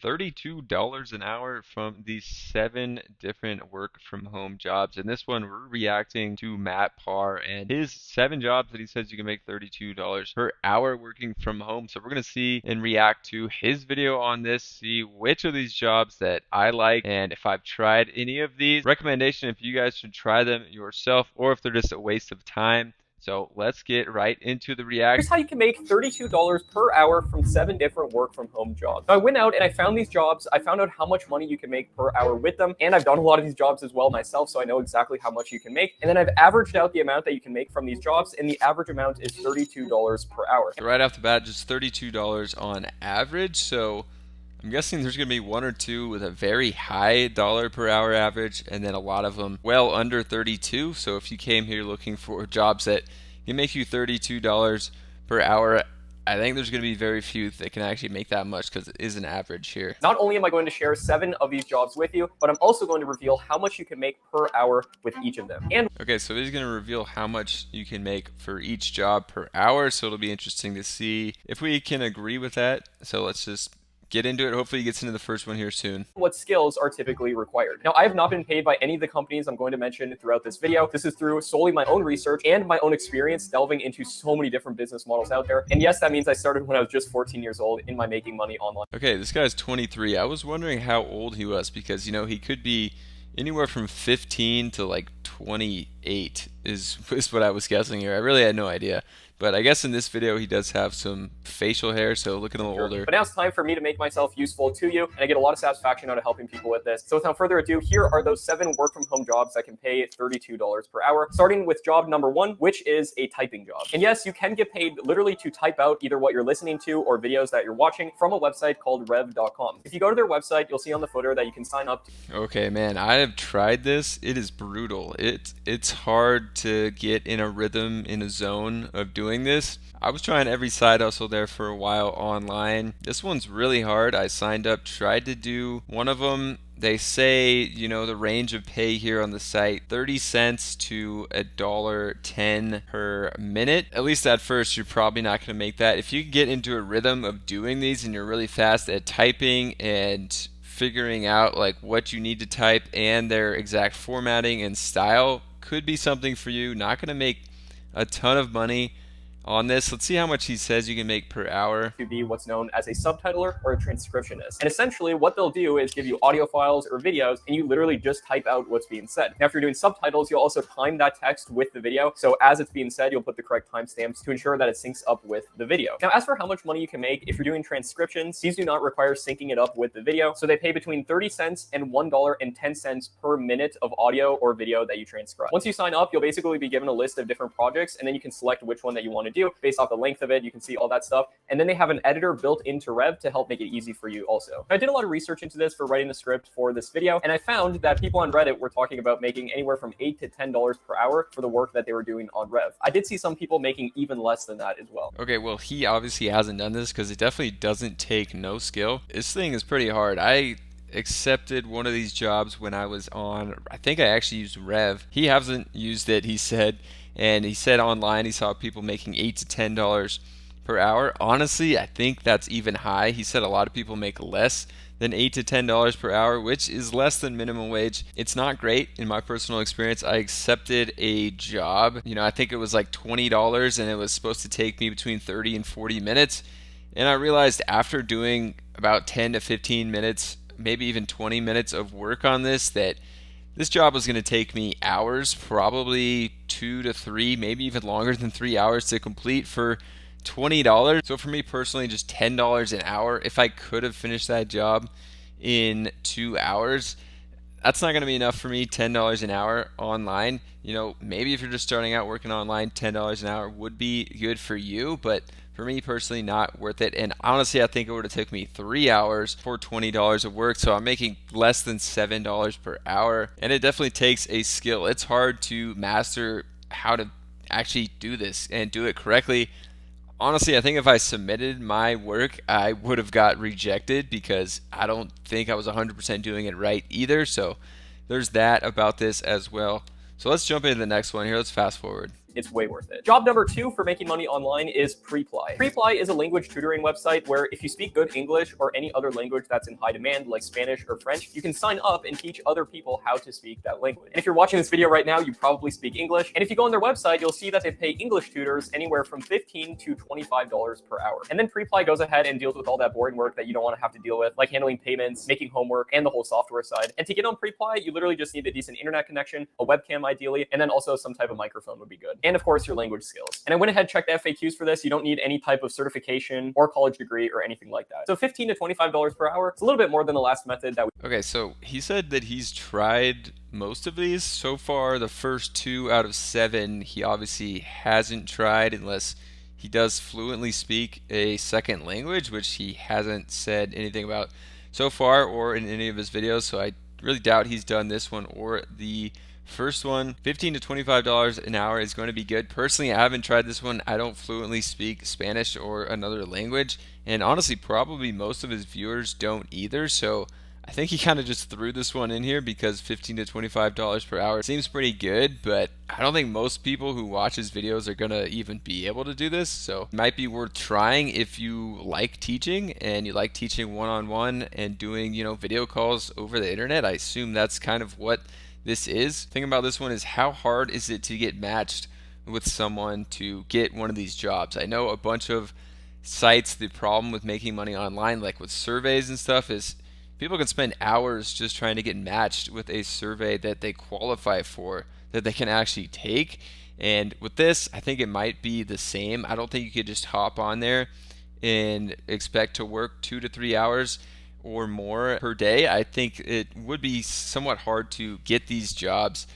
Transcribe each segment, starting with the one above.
$32 an hour from these 7 different work from home jobs. And this one, we're reacting to Matt Parr and his 7 jobs that he says you can make $32 per hour working from home. So we're going to see and react to his video on this, see which of these jobs that I like and if I've tried any of these. Recommendation if you guys should try them yourself or if they're just a waste of time. So let's get right into the reaction. Here's how you can make $32 per hour from 7 different work from home jobs. So I went out and I found these jobs. I found out how much money you can make per hour with them. And I've done a lot of these jobs as well myself, so I know exactly how much you can make. And then I've averaged out the amount that you can make from these jobs, and the average amount is $32 per hour. So right off the bat, just $32 on average. So I'm guessing there's going to be 1 or 2 with a very high dollar per hour average, and then a lot of them well under 32. So if you came here looking for jobs that can make you $32 per hour, I think there's going to be very few that can actually make that much because it is an average here. Not only am I going to share 7 of these jobs with you, but I'm also going to reveal how much you can make per hour with each of them. And okay, so he's going to reveal how much you can make for each job per hour. So it'll be interesting to see if we can agree with that. So let's just get into it. Hopefully he gets into the first one here soon. What skills are typically required. Now, I have not been paid by any of the companies I'm going to mention throughout this video. This is through solely my own research and my own experience delving into so many different business models out there. And yes, that means I started when I was just 14 years old in my making money online. Okay, this guy's 23. I was wondering how old he was because, you know, he could be anywhere from 15 to like 28 is what I was guessing here. I really had no idea. But I guess in this video he does have some facial hair, so looking a little older. But now it's time for me to make myself useful to you, and I get a lot of satisfaction out of helping people with this. So without further ado, here are those 7 work from home jobs that can pay $32 per hour, starting with job number 1, which is a typing job. And yes, you can get paid literally to type out either what you're listening to or videos that you're watching from a website called rev.com. If you go to their website, you'll see on the footer that you can sign up to. Okay, man, I have tried this. It is brutal. It's hard to get in a rhythm, in a zone of doing this. I was trying every side hustle there for a while online. This one's really hard. I signed up, tried to do one of them. They say, you know, the range of pay here on the site, 30 cents to $1.10 per minute. At least at first, you're probably not going to make that. If you get into a rhythm of doing these and you're really fast at typing and figuring out like what you need to type and their exact formatting and style, could be something for you. Not going to make a ton of money on this. Let's see how much he says you can make per hour. To be what's known as a subtitler or a transcriptionist. And essentially what they'll do is give you audio files or videos and you literally just type out what's being said. Now, if you're doing subtitles, you'll also time that text with the video. So as it's being said, you'll put the correct timestamps to ensure that it syncs up with the video. Now, as for how much money you can make, if you're doing transcriptions, these do not require syncing it up with the video. So they pay between 30 cents and $1.10 per minute of audio or video that you transcribe. Once you sign up, you'll basically be given a list of different projects and then you can select which one that you want to do based off the length of it. You can see all that stuff. And then they have an editor built into Rev to help make it easy for you also. I did a lot of research into this for writing the script for this video, and I found that people on Reddit were talking about making anywhere from $8 to $10 per hour for the work that they were doing on Rev. I did see some people making even less than that as well. Okay, well, he obviously hasn't done this because it definitely doesn't take no skill. This thing is pretty hard. I accepted one of these jobs when I was on, I think I actually used Rev. He hasn't used it, he said. And he said online he saw people making $8 to $10 per hour. Honestly, I think that's even high. He said a lot of people make less than $8 to $10 per hour, which is less than minimum wage. It's not great in my personal experience. I accepted a job, you know, I think it was like $20 and it was supposed to take me between 30 and 40 minutes. And I realized after doing about 10 to 15 minutes, maybe even 20 minutes of work on this, that this job was going to take me hours, probably 2 to 3, maybe even longer than 3 hours to complete for $20. So for me personally, just $10 an hour, if I could have finished that job in 2 hours, that's not going to be enough for me. $10 an hour online, you know, maybe if you're just starting out working online, $10 an hour would be good for you, but for me personally, not worth it. And honestly, I think it would have took me 3 hours for $20 of work. So I'm making less than $7 per hour. And it definitely takes a skill. It's hard to master how to actually do this and do it correctly. Honestly, I think if I submitted my work, I would have got rejected because I don't think I was 100% doing it right either. So there's that about this as well. So let's jump into the next one here. Let's fast forward. it's way worth it. Job number 2 for making money online is Preply. Preply is a language tutoring website where if you speak good English or any other language that's in high demand, like Spanish or French, you can sign up and teach other people how to speak that language. And if you're watching this video right now, you probably speak English. And if you go on their website, you'll see that they pay English tutors anywhere from $15 to $25 per hour. And then Preply goes ahead and deals with all that boring work that you don't want to have to deal with, like handling payments, making homework, and the whole software side. And to get on Preply, you literally just need a decent internet connection, a webcam ideally, and then also some type of microphone would be good. And of course, your language skills. And I went ahead and checked the FAQs for this. You don't need any type of certification or college degree or anything like that. So $15 to $25 per hour. It's a little bit more than the last method that we... Okay, so he said that he's tried most of these. So far, the first 2 out of 7, he obviously hasn't tried unless he does fluently speak a second language, which he hasn't said anything about so far or in any of his videos. So I really doubt he's done this one or the first one. $15 to $25 an hour is going to be good. Personally, I haven't tried this one. I don't fluently speak Spanish or another language, and honestly, probably most of his viewers don't either. So I think he kind of just threw this one in here because $15 to $25 per hour seems pretty good, but I don't think most people who watch his videos are going to even be able to do this. So it might be worth trying if you like teaching and you like teaching one-on-one and doing, video calls over the internet. I assume that's kind of what this is. The thing about this one is, how hard is it to get matched with someone to get one of these jobs? I know a bunch of sites, the problem with making money online, like with surveys and stuff, is people can spend hours just trying to get matched with a survey that they qualify for, that they can actually take. And with this, I think it might be the same. I don't think you could just hop on there and expect to work 2 to 3 hours or more per day. I think it would be somewhat hard to get these jobs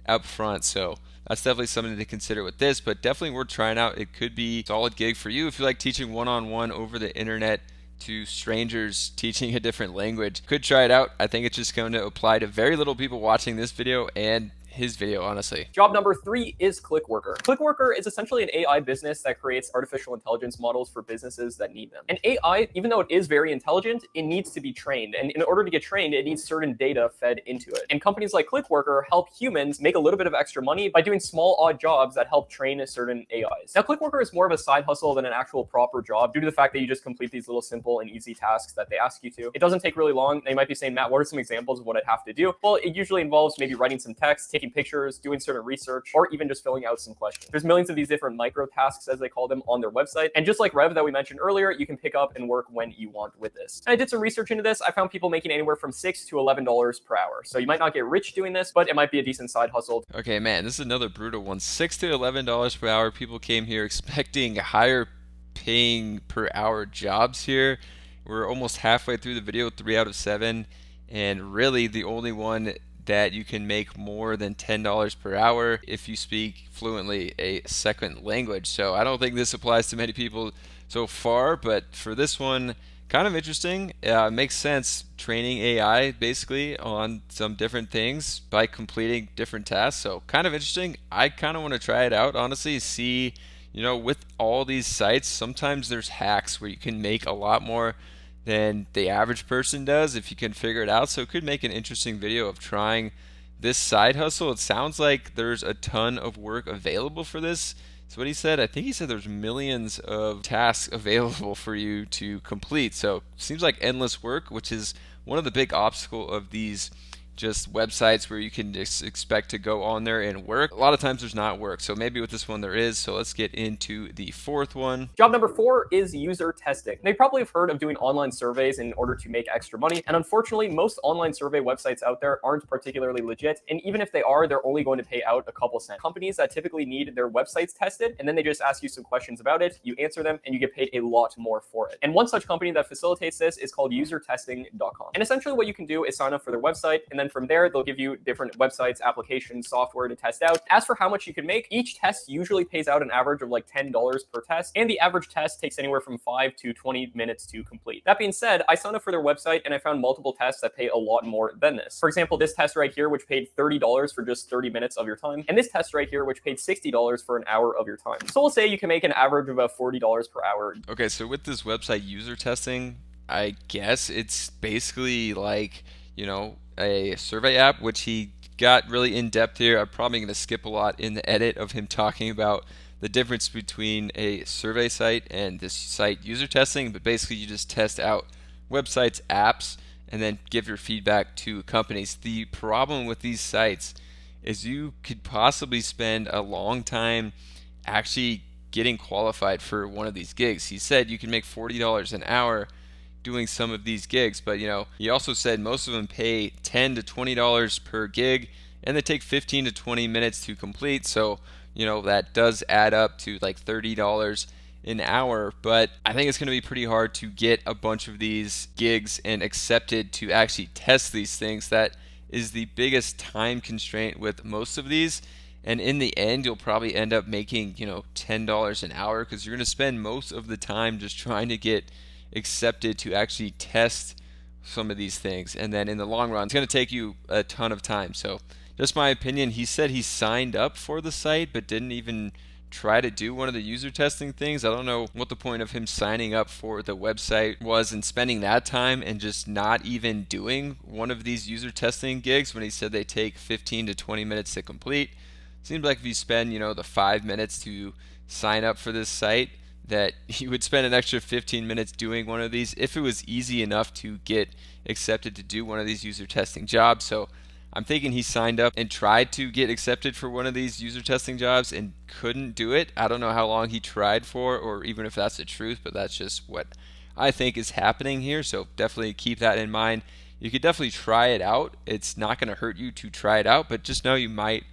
up front. So that's definitely something to consider with this, but definitely worth trying out. It could be a solid gig for you if you like teaching one-on-one over the internet to strangers teaching a different language. Could try it out. I think it's just going to apply to very little people watching this video and his video, honestly. Job number 3 is ClickWorker. ClickWorker is essentially an AI business that creates artificial intelligence models for businesses that need them. And AI, even though it is very intelligent, it needs to be trained. And in order to get trained, it needs certain data fed into it. And companies like ClickWorker help humans make a little bit of extra money by doing small, odd jobs that help train certain AIs. Now, ClickWorker is more of a side hustle than an actual proper job due to the fact that you just complete these little simple and easy tasks that they ask you to. It doesn't take really long. They might be saying, Matt, what are some examples of what I'd have to do? Well, it usually involves maybe writing some text, taking pictures, doing certain research, or even just filling out some questions. There's millions of these different micro tasks, as they call them, on their website. And just like Rev that we mentioned earlier, you can pick up and work when you want with this. And I did some research into this. I found people making anywhere from $6 to $11 per hour. So you might not get rich doing this, but it might be a decent side hustle. Okay, man, this is another brutal one. $6 to $11 per hour. People came here expecting higher paying per hour jobs here. We're almost halfway through the video, 3 out of 7. And really the only one that you can make more than $10 per hour if you speak fluently a second language. So I don't think this applies to many people so far, but for this one, kind of interesting. Makes sense, training AI basically on some different things by completing different tasks. So kind of interesting. I kind of want to try it out, honestly, see, with all these sites, sometimes there's hacks where you can make a lot more than the average person does if you can figure it out. So it could make an interesting video of trying this side hustle. It sounds like there's a ton of work available for this. That's what he said. I think he said there's millions of tasks available for you to complete. So seems like endless work, which is one of the big obstacles of these just websites where you can just expect to go on there and work. A lot of times there's not work, so maybe with this one there is. So let's get into the fourth one. Job number 4 is user testing. Now, you probably have heard of doing online surveys in order to make extra money, and unfortunately most online survey websites out there aren't particularly legit, and even if they are, they're only going to pay out a couple cents. Companies that typically need their websites tested, and then they just ask you some questions about it, you answer them, and you get paid a lot more for it. And one such company that facilitates this is called usertesting.com. And essentially what you can do is sign up for their website, and then from there, they'll give you different websites, applications, software to test out. As for how much you can make, each test usually pays out an average of like $10 per test, and the average test takes anywhere from 5 to 20 minutes to complete. That being said, I signed up for their website and I found multiple tests that pay a lot more than this. For example, this test right here, which paid $30 for just 30 minutes of your time, and this test right here, which paid $60 for an hour of your time. So we'll say you can make an average of about $40 per hour. Okay, so with this website user testing, I guess it's basically like, a survey app, which he got really in depth here. I'm probably going to skip a lot in the edit of him talking about the difference between a survey site and this site user testing, but basically you just test out websites, apps, and then give your feedback to companies. The problem with these sites is you could possibly spend a long time actually getting qualified for one of these gigs. He said you can make $40 an hour doing some of these gigs, but he also said most of them pay $10 to $20 per gig, and they take 15 to 20 minutes to complete. So that does add up to like $30 an hour, but I think it's going to be pretty hard to get a bunch of these gigs and accepted to actually test these things. That is the biggest time constraint with most of these. And in the end, you'll probably end up making, $10 an hour, because you're going to spend most of the time just trying to get accepted to actually test some of these things. And then in the long run, it's going to take you a ton of time. So just my opinion, he said he signed up for the site but didn't even try to do one of the user testing things. I don't know what the point of him signing up for the website was and spending that time and just not even doing one of these user testing gigs when he said they take 15 to 20 minutes to complete. Seems like if you spend, the 5 minutes to sign up for this site, that you would spend an extra 15 minutes doing one of these if it was easy enough to get accepted to do one of these user testing jobs. So I'm thinking he signed up and tried to get accepted for one of these user testing jobs and couldn't do it. I don't know how long he tried for, or even if that's the truth, but that's just what I think is happening here. So definitely keep that in mind. You could definitely try it out. It's not going to hurt you to try it out, but just know you might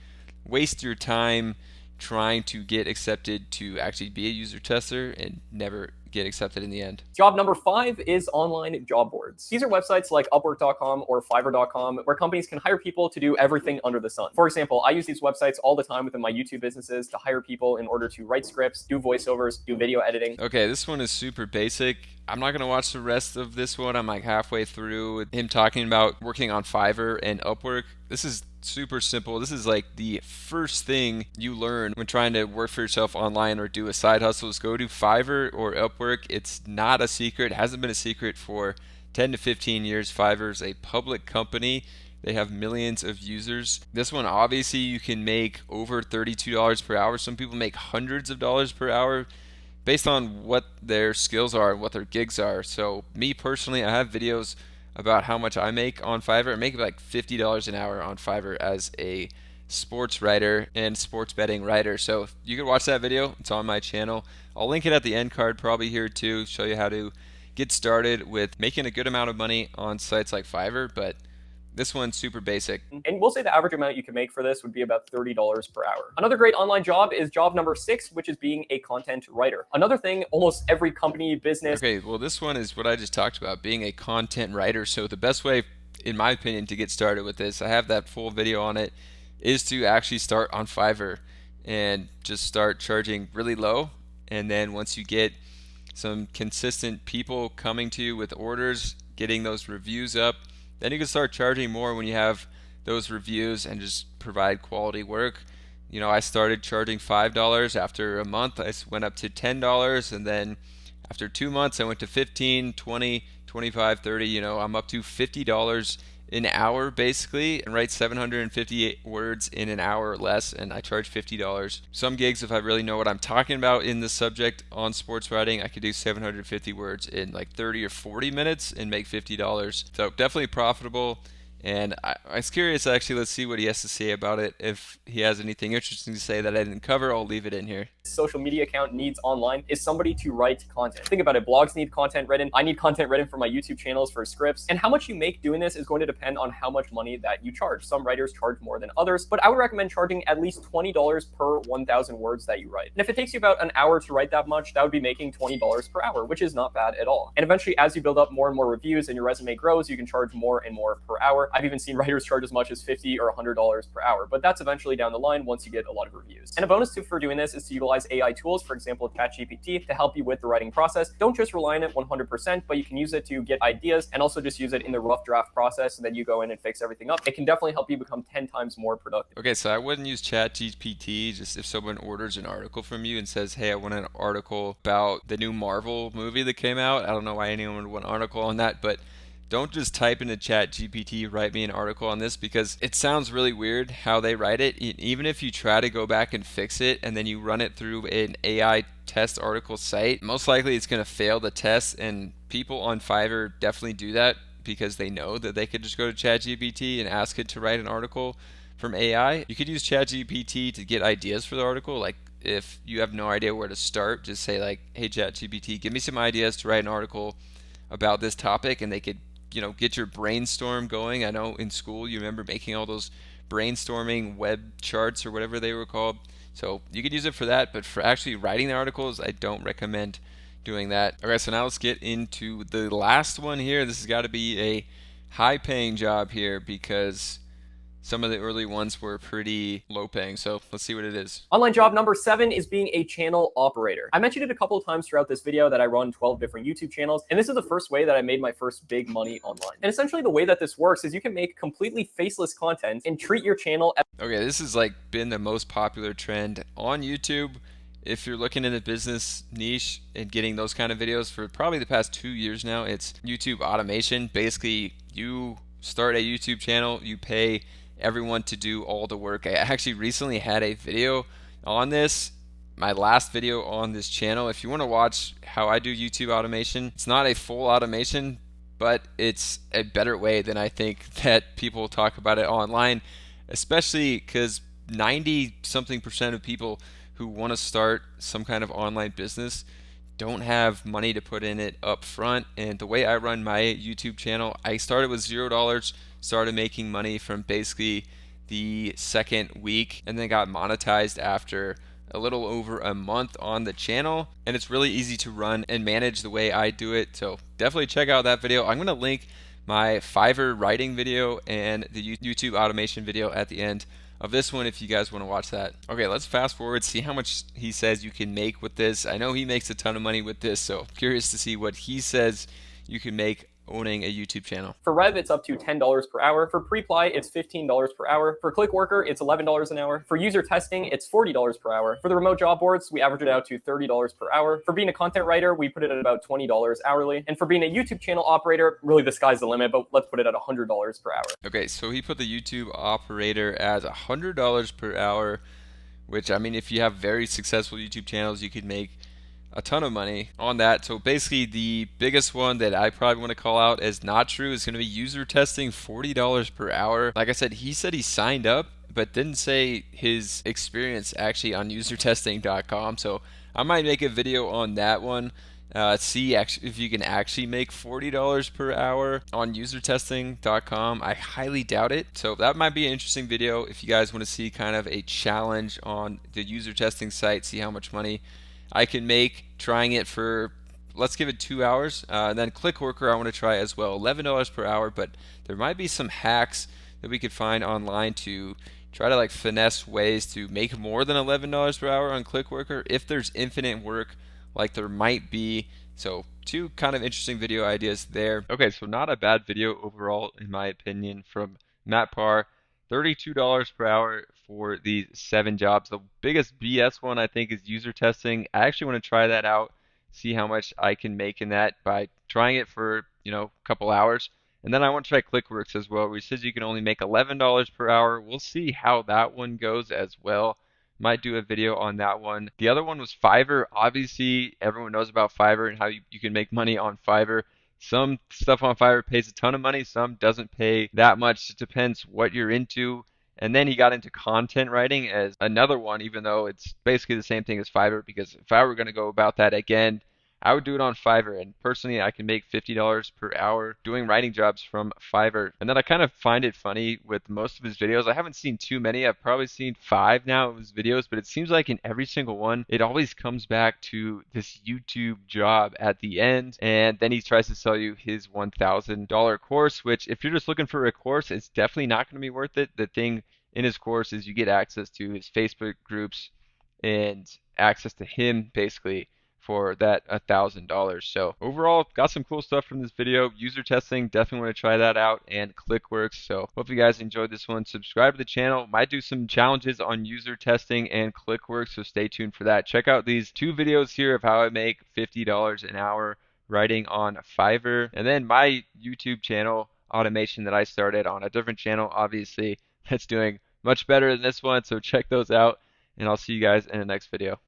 waste your time trying to get accepted to actually be a user tester and never get accepted in the end. Job number 5 is online job boards. These are websites like Upwork.com or Fiverr.com where companies can hire people to do everything under the sun. For example, I use these websites all the time within my YouTube businesses to hire people in order to write scripts, do voiceovers, do video editing. Okay, this one is super basic. I'm not going to watch the rest of this one. I'm like halfway through with him talking about working on Fiverr and Upwork. This is super simple. This is like the first thing you learn when trying to work for yourself online or do a side hustle is go to Fiverr or Upwork. It's not a secret. It hasn't been a secret for 10 to 15 years. Fiverr is a public company. They have millions of users. This one, obviously, you can make over $32 per hour. Some people make hundreds of dollars per hour based on what their skills are and what their gigs are. So me personally, I have videos about how much I make on Fiverr. I make like $50 an hour on Fiverr as a sports writer and sports betting writer. So you can watch that video. It's on my channel. I'll link it at the end card probably here too, show you how to get started with making a good amount of money on sites like Fiverr, but this one's super basic. And we'll say the average amount you can make for this would be about $30 per hour. Another great online job is job number 6, which is being a content writer. Another thing almost every company, business... Okay, well, this one is what I just talked about, being a content writer. So the best way, in my opinion, to get started with this, I have that full video on it, is to actually start on Fiverr and just start charging really low. And then once you get some consistent people coming to you with orders, getting those reviews up, then you can start charging more when you have those reviews and just provide quality work. I started charging $5. After a month, I went up to $10, and then after 2 months, I went to 15, 20, 25, 30. I'm up to $50 an hour basically, and write 758 words in an hour or less, and I charge $50. Some gigs, if I really know what I'm talking about in the subject on sports writing, I could do 750 words in like 30 or 40 minutes and make $50. So definitely profitable. And I was curious, actually. Let's see what he has to say about it. If he has anything interesting to say that I didn't cover, I'll leave it in here. Social media account needs online is somebody to write content. Think about it. Blogs need content written. I need content written for my YouTube channels, for scripts. And how much you make doing this is going to depend on how much money that you charge. Some writers charge more than others, but I would recommend charging at least $20 per 1,000 words that you write. And if it takes you about an hour to write that much, that would be making $20 per hour, which is not bad at all. And eventually, as you build up more and more reviews and your resume grows, you can charge more and more per hour. I've even seen writers charge as much as $50 or $100 per hour, but that's eventually down the line once you get a lot of reviews. And a bonus tip for doing this is to utilize AI tools, for example, ChatGPT, to help you with the writing process. Don't just rely on it 100%, but you can use it to get ideas and also just use it in the rough draft process, and then you go in and fix everything up. It can definitely help you become 10 times more productive. Okay, so I wouldn't use ChatGPT just if someone orders an article from you and says, hey, I want an article about the new Marvel movie that came out. I don't know why anyone would want an article on that, but don't just type into ChatGPT, write me an article on this, because it sounds really weird how they write it. Even if you try to go back and fix it and then you run it through an AI test article site, most likely it's going to fail the test. And people on Fiverr definitely do that because they know that they could just go to ChatGPT and ask it to write an article from AI. You could use ChatGPT to get ideas for the article. Like if you have no idea where to start, just say like, "Hey ChatGPT, give me some ideas to write an article about this topic," and they could, get your brainstorm going. I know in school you remember making all those brainstorming web charts or whatever they were called. So you could use it for that, but for actually writing the articles, I don't recommend doing that. Okay, so now let's get into the last one here. This has got to be a high paying job here because some of the early ones were pretty low paying. So let's see what it is. Online job number 7 is being a channel operator. I mentioned it a couple of times throughout this video that I run 12 different YouTube channels, and this is the first way that I made my first big money online. And essentially the way that this works is you can make completely faceless content and treat your channel as... Okay, this has like been the most popular trend on YouTube. If you're looking in the business niche and getting those kind of videos for probably the past 2 years now, it's YouTube automation. Basically, you start a YouTube channel, you pay everyone to do all the work. I actually recently had a video on this, my last video on this channel. If you want to watch how I do YouTube automation, it's not a full automation, but it's a better way than I think that people talk about it online, especially because 90 something percent of people who want to start some kind of online business don't have money to put in it up front. And the way I run my YouTube channel, I started with $0, started making money from basically the second week, and then got monetized after a little over a month on the channel. And it's really easy to run and manage the way I do it. So definitely check out that video. I'm going to link my Fiverr writing video and the YouTube automation video at the end of this one if you guys want to watch that. Okay, let's fast forward, see how much he says you can make with this. I know he makes a ton of money with this, so curious to see what he says you can make owning a YouTube channel. For Rev, it's up to $10 per hour. For Preply, it's $15 per hour. For ClickWorker, it's $11 an hour. For user testing, it's $40 per hour. For the remote job boards, we average it out to $30 per hour. For being a content writer, we put it at about $20 hourly. And for being a YouTube channel operator, really the sky's the limit, but let's put it at $100 per hour. Okay, so he put the YouTube operator as $100 per hour, which, I mean, if you have very successful YouTube channels, you could make a ton of money on that. So basically the biggest one that I probably want to call out as not true is going to be user testing, $40 per hour. Like I said, he said he signed up but didn't say his experience actually on usertesting.com. So I might make a video on that one. See if you can actually make $40 per hour on usertesting.com. I highly doubt it. So that might be an interesting video if you guys want to see kind of a challenge on the user testing site, see how much money I can make trying it for, let's give it 2 hours. And then ClickWorker I want to try as well, $11 per hour, but there might be some hacks that we could find online to try to like finesse ways to make more than $11 per hour on ClickWorker if there's infinite work like there might be. So 2 kind of interesting video ideas there. Okay, so not a bad video overall in my opinion from Matt Parr. $32 per hour for these 7 jobs. The biggest BS one I think is user testing. I actually want to try that out, see how much I can make in that by trying it for, a couple hours. And then I want to try ClickWorks as well, which says you can only make $11 per hour. We'll see how that one goes as well. Might do a video on that one. The other one was Fiverr. Obviously, everyone knows about Fiverr and how you can make money on Fiverr. Some stuff on Fiverr pays a ton of money, some doesn't pay that much. It depends what you're into. And then he got into content writing as another one, even though it's basically the same thing as Fiverr, because if I were going to go about that again, I would do it on Fiverr. And personally, I can make $50 per hour doing writing jobs from Fiverr. And then I kind of find it funny with most of his videos. I haven't seen too many. I've probably seen 5 now of his videos, but it seems like in every single one, it always comes back to this YouTube job at the end. And then he tries to sell you his $1,000 course, which if you're just looking for a course, it's definitely not going to be worth it. The thing in his course is you get access to his Facebook groups and access to him basically for that $1,000. So overall, got some cool stuff from this video. User testing, definitely want to try that out, and ClickWorks. So hope you guys enjoyed this one. Subscribe to the channel. Might do some challenges on user testing and ClickWorks, so stay tuned for that. Check out these 2 videos here of how I make $50 an hour writing on Fiverr. And then my YouTube channel automation that I started on a different channel, obviously, that's doing much better than this one. So check those out, and I'll see you guys in the next video.